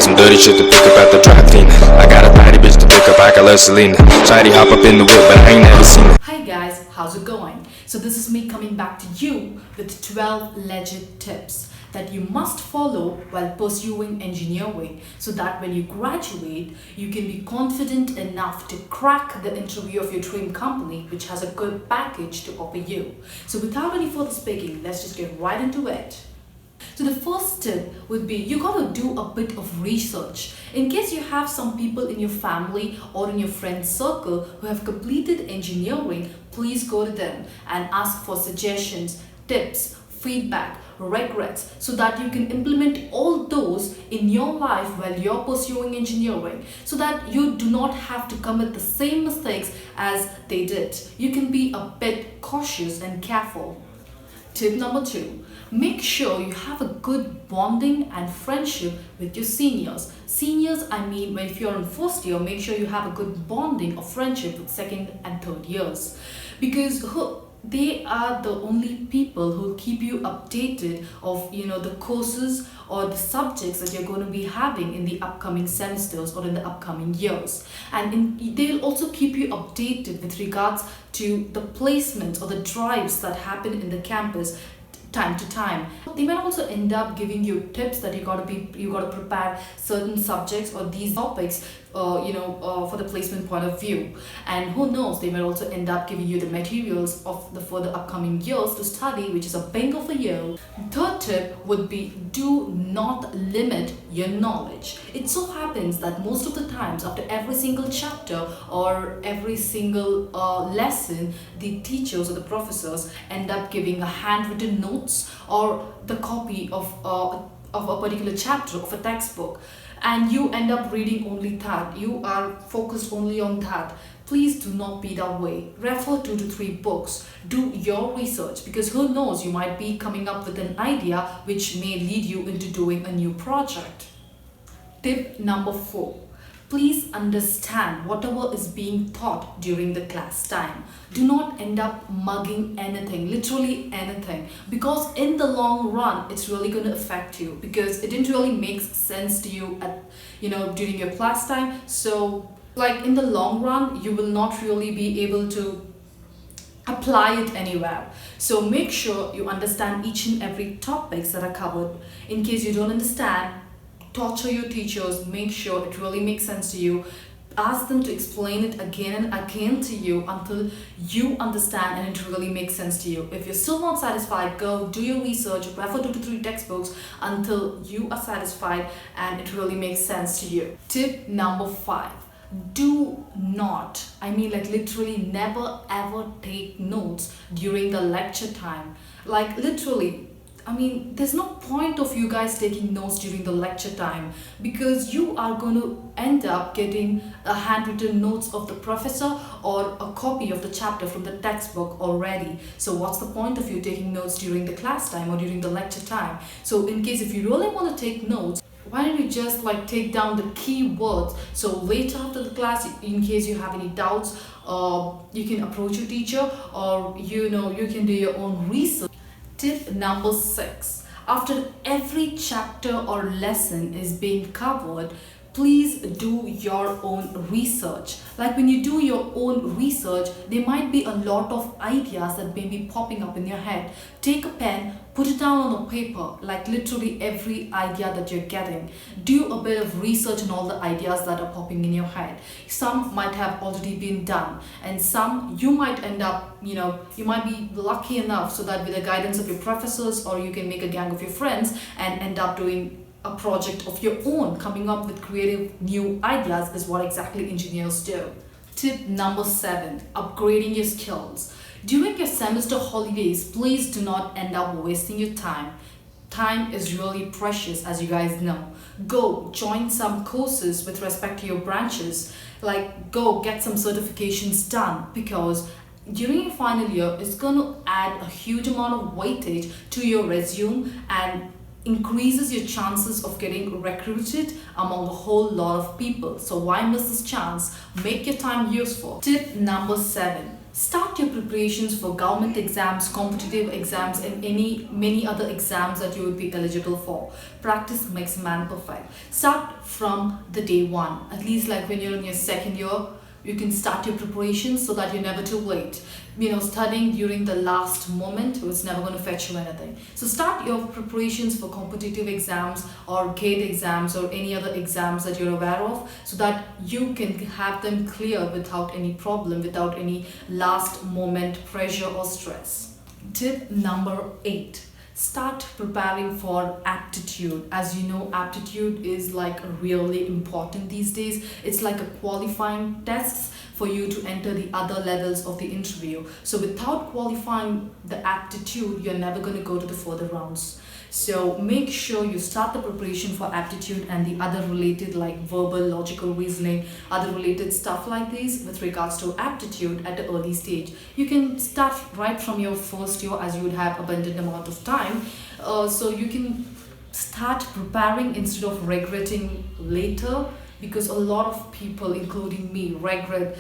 got some dirty shit to pick up at the dry clean. I got a tidy bitch to pick up, I got less Selena. Shady hop up in the whip, but I ain't never seen it. Hi guys, how's it going? So this is me coming back to you with 12 legit tips that you must follow while pursuing engineering, so that when you graduate, you can be confident enough to crack the interview of your dream company, which has a good package to offer you. So without any further speaking, let's just get right into it. So the first tip would be you gotta do a bit of research. In case you have some people in your family or in your friend circle who have completed engineering, please go to them and ask for suggestions, tips, feedback, regrets, so that you can implement all those in your life while you're pursuing engineering, so that you do not have to commit the same mistakes as they did. You can be a bit cautious and careful. Tip number 2, make sure you have a good bonding and friendship with your seniors. Seniors, I mean, if you're in first year, make sure you have a good bonding or friendship with second and third years, because they are the only people who keep you updated of the courses or the subjects that you're going to be having in the upcoming semesters or in the upcoming years, and they'll also keep you updated with regards to the placements or the drives that happen in the campus time to time. They might also end up giving you tips that you gotta prepare certain subjects or these topics for the placement point of view, and who knows, they might also end up giving you the materials for the upcoming years to study, which is a bingo for you. Third tip would be do not limit your knowledge. It so happens that most of the times after every single chapter or every single lesson, the teachers or the professors end up giving a handwritten notes or the copy of a particular chapter of a textbook, and you end up reading only that. You are focused only on that. Please do not be that way. Refer 2 to 3 books. Do your research, because who knows, you might be coming up with an idea which may lead you into doing a new project. Tip number 4. Please understand whatever is being taught during the class time. Do not end up mugging anything, literally anything, because in the long run, it's really going to affect you, because it didn't really make sense to you during your class time. So in the long run, you will not really be able to apply it anywhere. So make sure you understand each and every topics that are covered. In case you don't understand, torture your teachers, make sure it really makes sense to you. Ask them to explain it again and again to you until you understand and it really makes sense to you. If you're still not satisfied, go do your research, refer 2 to 3 textbooks until you are satisfied and it really makes sense to you. Tip number 5. Do not, literally never ever take notes during the lecture time. There's no point of you guys taking notes during the lecture time, because you are going to end up getting a handwritten notes of the professor or a copy of the chapter from the textbook already. So what's the point of you taking notes during the class time or during the lecture time? So in case if you really want to take notes, why don't you just take down the key words, so later after the class, in case you have any doubts, you can approach your teacher, or you can do your own research. Tip number 6. After every chapter or lesson is being covered, please do your own research. When you do your own research, there might be a lot of ideas that may be popping up in your head. Take a pen, put it down on a paper, literally every idea that you're getting. Do a bit of research on all the ideas that are popping in your head. Some might have already been done, and some you might end up, you might be lucky enough so that with the guidance of your professors, or you can make a gang of your friends and end up doing a project of your own, coming up with creative new ideas is what exactly engineers do. Tip number 7, upgrading your skills. During your semester holidays, please do not end up wasting your time. Time is really precious, as you guys know. Go join some courses with respect to your branches. Go get some certifications done, because during your final year, it's going to add a huge amount of weightage to your resume and increases your chances of getting recruited among a whole lot of people. So why miss this chance? Make your time useful. Tip number 7. Start your preparations for government exams, competitive exams, and many other exams that you would be eligible for. Practice makes man perfect. Start from the day one. At least like when you're in your second year, you can start your preparations so that you're never too late. Studying during the last moment was never going to fetch you anything. So start your preparations for competitive exams or gate exams or any other exams that you're aware of, so that you can have them clear without any problem, without any last moment pressure or stress. Tip number 8. Start preparing for aptitude. As you know, aptitude is like really important these days. It's like a qualifying test for you to enter the other levels of the interview. So without qualifying the aptitude, you're never going to go to the further rounds. So make sure you start the preparation for aptitude and the other related like verbal, logical reasoning, other related stuff like this with regards to aptitude at the early stage. You can start right from your first year, as you would have abundant amount of time. So you can start preparing instead of regretting later, because a lot of people, including me, regret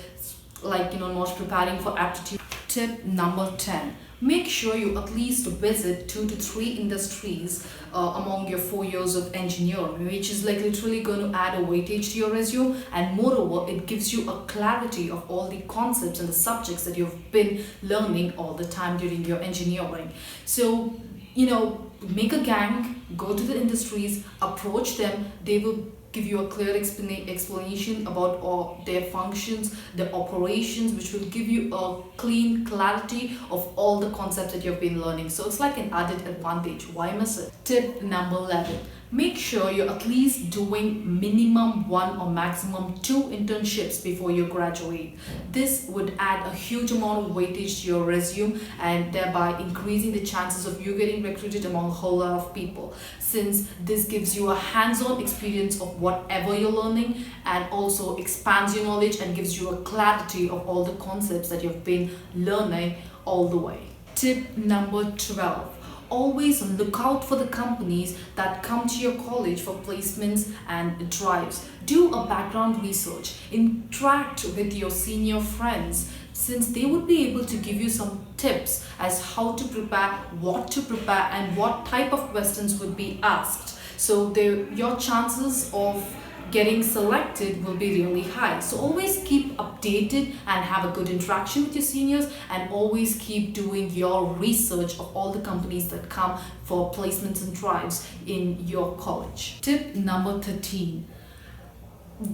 not preparing for aptitude. Tip number 10. Make sure you at least visit 2 to 3 industries among your 4 years of engineering, which is like literally going to add a weightage to your resume, and moreover it gives you a clarity of all the concepts and the subjects that you've been learning all the time during your engineering. So make a gang, go to the industries, approach them. They will give you a clear explanation about all their functions, their operations, which will give you a clean clarity of all the concepts that you've been learning. So it's like an added advantage. Why miss it? Tip number 11. Make sure you're at least doing minimum 1 or maximum 2 internships before you graduate. This would add a huge amount of weightage to your resume and thereby increasing the chances of you getting recruited among a whole lot of people, since this gives you a hands-on experience of whatever you're learning and also expands your knowledge and gives you a clarity of all the concepts that you've been learning all the way. Tip number 12. Always look out for the companies that come to your college for placements and drives. Do a background research. Interact with your senior friends, since they would be able to give you some tips as how to prepare, what to prepare, and what type of questions would be asked. So your chances of getting selected will be really high. So always keep updated and have a good interaction with your seniors, and always keep doing your research of all the companies that come for placements and drives in your college. Tip number 13.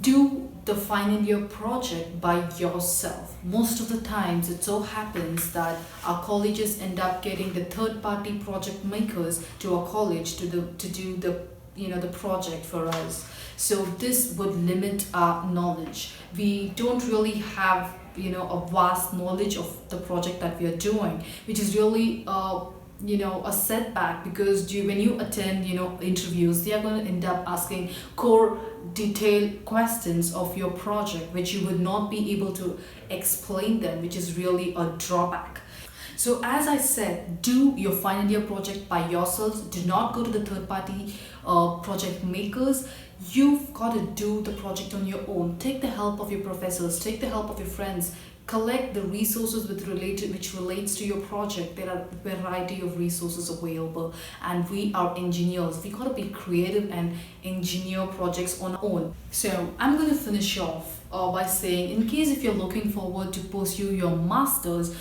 Do the final year project by yourself. Most of the times it so happens that our colleges end up getting the third party project makers to our college to do the project for us. So this would limit our knowledge. We don't really have a vast knowledge of the project that we are doing, which is really a setback, because when you attend interviews, they are going to end up asking core detailed questions of your project, which you would not be able to explain them, which is really a drawback. So as I said, do your final year project by yourselves. Do not go to the third party project makers. You've got to do the project on your own. Take the help of your professors, take the help of your friends, collect the resources which relates to your project. There are a variety of resources available, and we are engineers. We got to be creative and engineer projects on our own. So I'm going to finish off by saying, in case if you're looking forward to pursue your masters,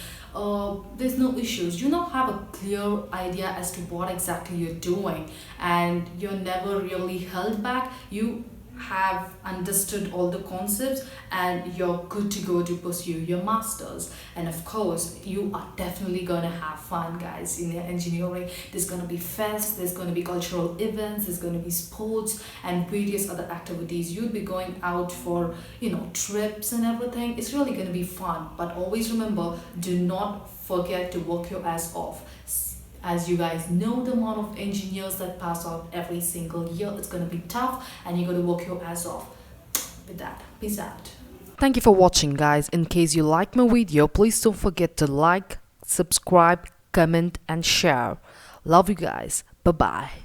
there's no issues. You now have a clear idea as to what exactly you're doing, and you're never really held back. You have understood all the concepts and you're good to go to pursue your masters. And of course, you are definitely gonna have fun, guys, in your engineering. There's gonna be fests, there's gonna be cultural events, there's gonna be sports and various other activities. You'll be going out for trips and everything. It's really gonna be fun, but always remember, do not forget to work your ass off. As you guys know, the amount of engineers that pass out every single year, it's going to be tough, and you're going to work your ass off. With that, peace out. Thank you for watching, guys. In case you like my video, please don't forget to like, subscribe, comment, and share. Love you guys. Bye-bye.